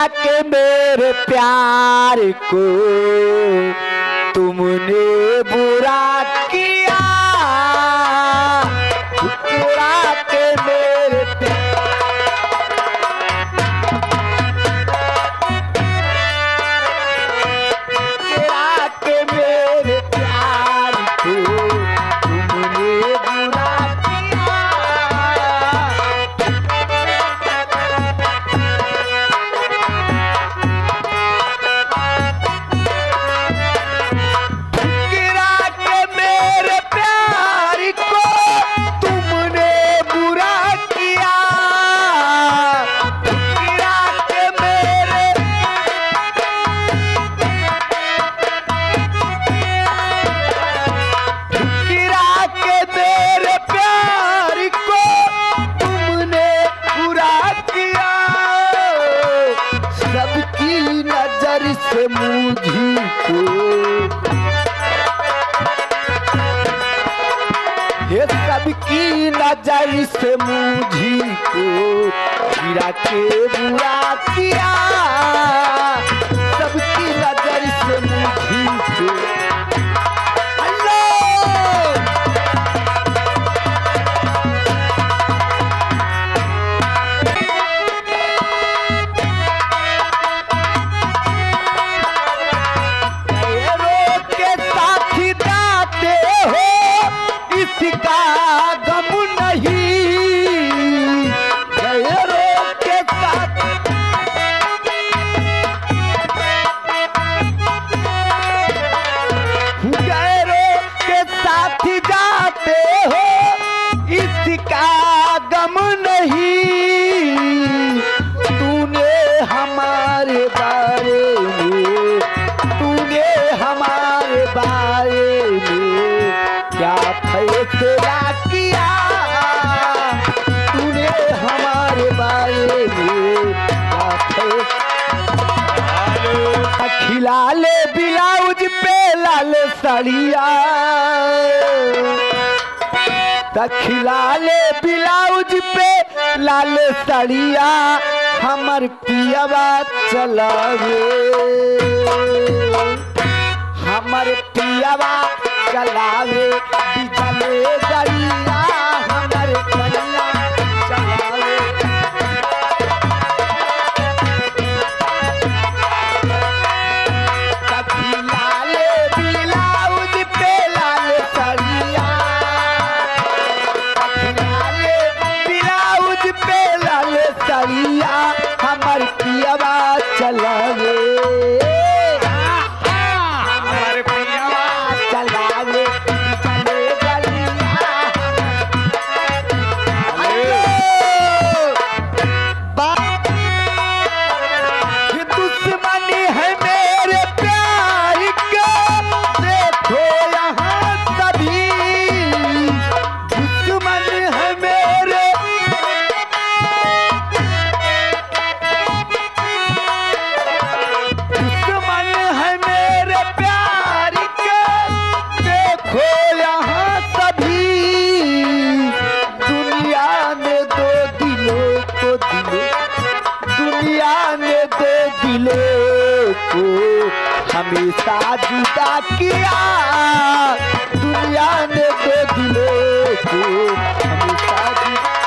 के मेरे प्यार को तुमने बुरा किया, ठुकरा के मेरे ठुकरा के मेरे प्यार को तुमने बुरा किया। से मुझी को ये सबकी नजर से मुझी को गिरा के बुरा किया, सबकी नजर से मुझी को। गम नहीं तूने हमारे बारे में, तूने हमारे बारे में क्या फैसला किया, तूने हमारे बारे में क्या फैसला। खिला ले ब्लाउज पे लाल साड़िया, खिला ले ब्लाउज पे लाल साड़िया, हमर पियावा चलावे, हमर पियावा चलावे बिजले गड़िया, हमर कन्या चलावे। खिला ले ब्लाउज पे लाल साड़िया, साड़िया हमर पियावा चलावे, हमर पियावा चलावे चले गलिया। ये दुश्मनी है मेरे प्यार का, देखो यहाँ सभी दुश्मन है मेरे, को हमेशा जुदा किया, दुनिया ने दो दिलों को हमेशा जुदा